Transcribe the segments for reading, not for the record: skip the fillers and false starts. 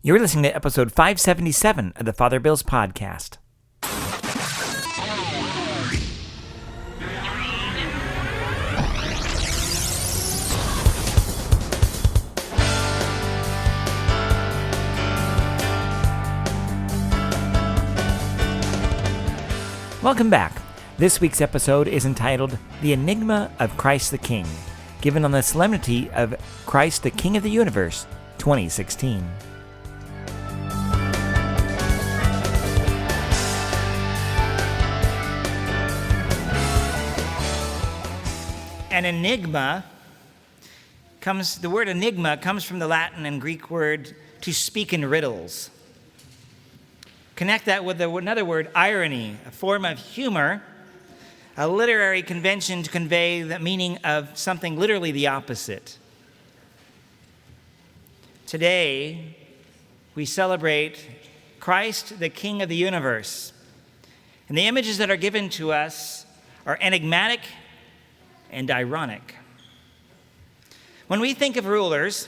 You're listening to episode 577 of the Father Bills podcast. Welcome back. This week's episode is entitled The Enigma of Christ the King, given on the solemnity of Christ the King of the Universe, 2016. An enigma the word enigma comes from the Latin and Greek word to speak in riddles. Connect that with another word, irony, a form of humor, a literary convention to convey the meaning of something literally the opposite. Today, we celebrate Christ, the King of the universe. And the images that are given to us are enigmatic and ironic. When we think of rulers,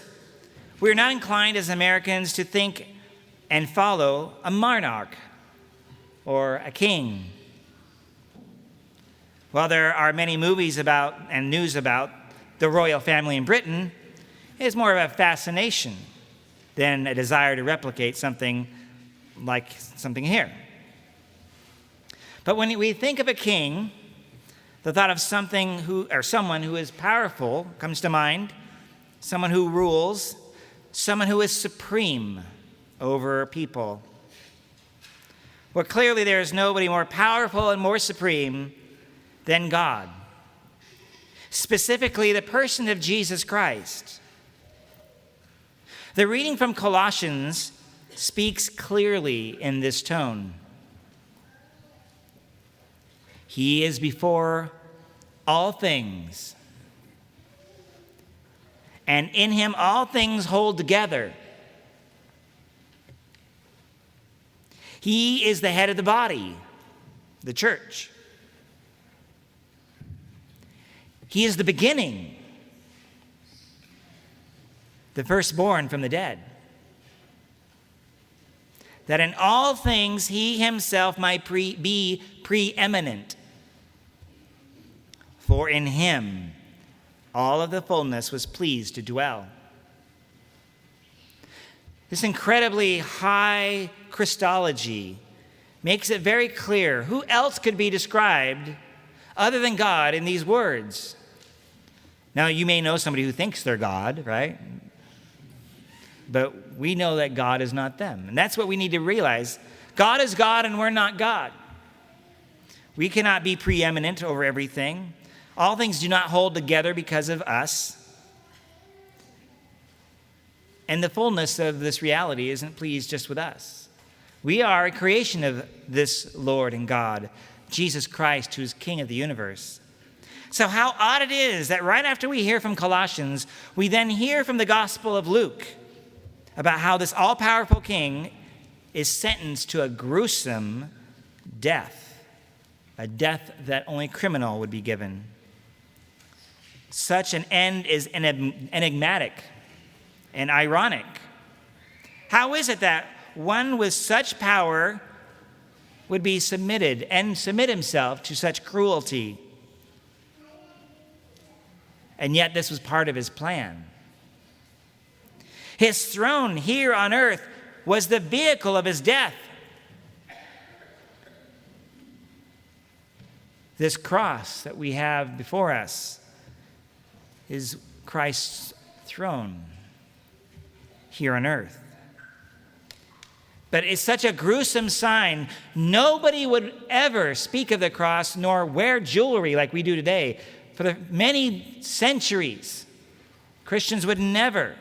we're not inclined as Americans to think and follow a monarch or a king. While there are many movies about and news about the royal family in Britain, it is more of a fascination than a desire to replicate something like something here. But when we think of a king, the thought of someone who is powerful comes to mind, someone who rules, someone who is supreme over people. Well, clearly there is nobody more powerful and more supreme than God. Specifically, the person of Jesus Christ. The reading from Colossians speaks clearly in this tone. He is before all things, and in him all things hold together. He is the head of the body, the church. He is the beginning, the firstborn from the dead, that in all things he himself might be preeminent. For in him all of the fullness was pleased to dwell. This incredibly high Christology makes it very clear who else could be described other than God in these words. Now, you may know somebody who thinks they're God, right? But we know that God is not them. And that's what we need to realize. God is God and we're not God. We cannot be preeminent over everything. All things do not hold together because of us. And the fullness of this reality isn't pleased just with us. We are a creation of this Lord and God, Jesus Christ, who is King of the universe. So how odd it is that right after we hear from Colossians, we then hear from the Gospel of Luke about how this all-powerful King is sentenced to a gruesome death, a death that only criminal would be given. Such an end is enigmatic and ironic. How is it that one with such power would be submit himself to such cruelty? And yet this was part of his plan. His throne here on earth was the vehicle of his death. This cross that we have before us is Christ's throne here on earth. But it's such a gruesome sign. Nobody would ever speak of the cross nor wear jewelry like we do today. For the many centuries, Christians would never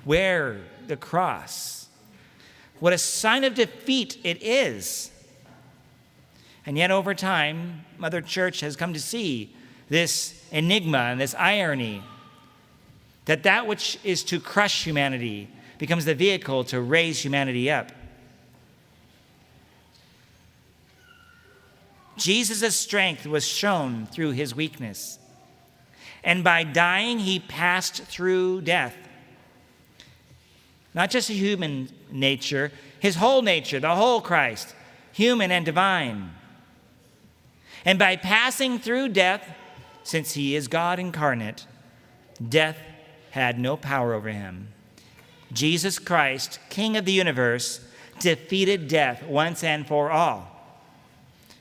wear the cross. What a sign of defeat it is. And yet over time, Mother Church has come to see this enigma and this irony, that which is to crush humanity becomes the vehicle to raise humanity up. Jesus' strength was shown through his weakness. And by dying, he passed through death. not just a human nature, his whole nature, the whole Christ, human and divine. And by passing through death, since he is God incarnate, death had no power over him. Jesus Christ, King of the universe, defeated death once and for all.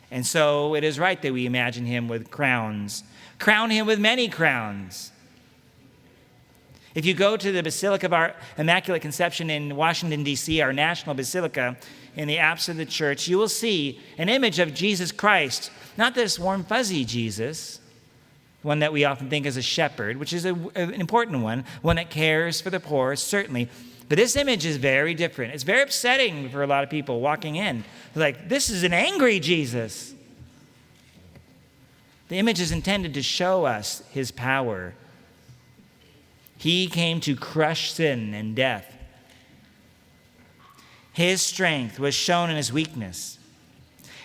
And so it is right that we imagine him with crowns. Crown him with many crowns. If you go to the Basilica of our Immaculate Conception in Washington, D.C., our national basilica, in the apse of the church, you will see an image of Jesus Christ. Not this warm, fuzzy Jesus, one that we often think is a shepherd, which is an important one that cares for the poor, certainly. But this image is very different. It's very upsetting for a lot of people walking in. They're like, this is an angry Jesus. The image is intended to show us his power. He came to crush sin and death. His strength was shown in his weakness.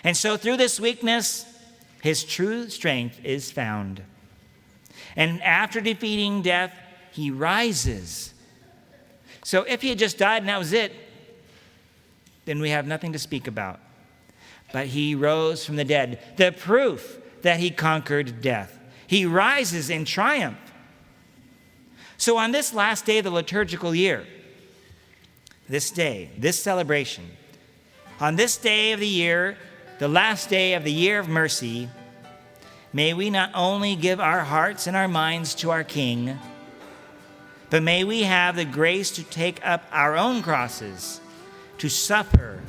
And so through this weakness, his true strength is found. And after defeating death, he rises. So if he had just died and that was it, then we have nothing to speak about. But he rose from the dead, the proof that he conquered death. He rises in triumph. So on this last day of the liturgical year, this day, this celebration, on this day of the year, the last day of the year of mercy, may we not only give our hearts and our minds to our King, but may we have the grace to take up our own crosses, to suffer,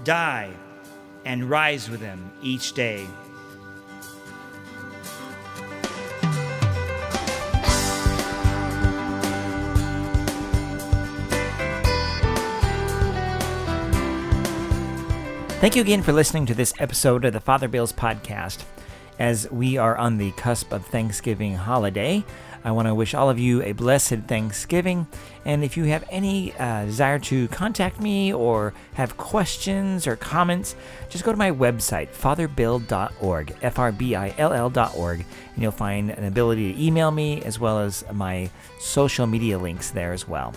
die, and rise with him each day. Thank you again for listening to this episode of the Father Bill's podcast. As we are on the cusp of Thanksgiving holiday, I want to wish all of you a blessed Thanksgiving. And if you have any desire to contact me or have questions or comments, just go to my website, fatherbill.org, FRBILL.org, and you'll find an ability to email me as well as my social media links there as well.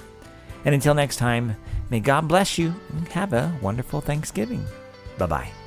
And until next time, may God bless you and have a wonderful Thanksgiving. Bye-bye.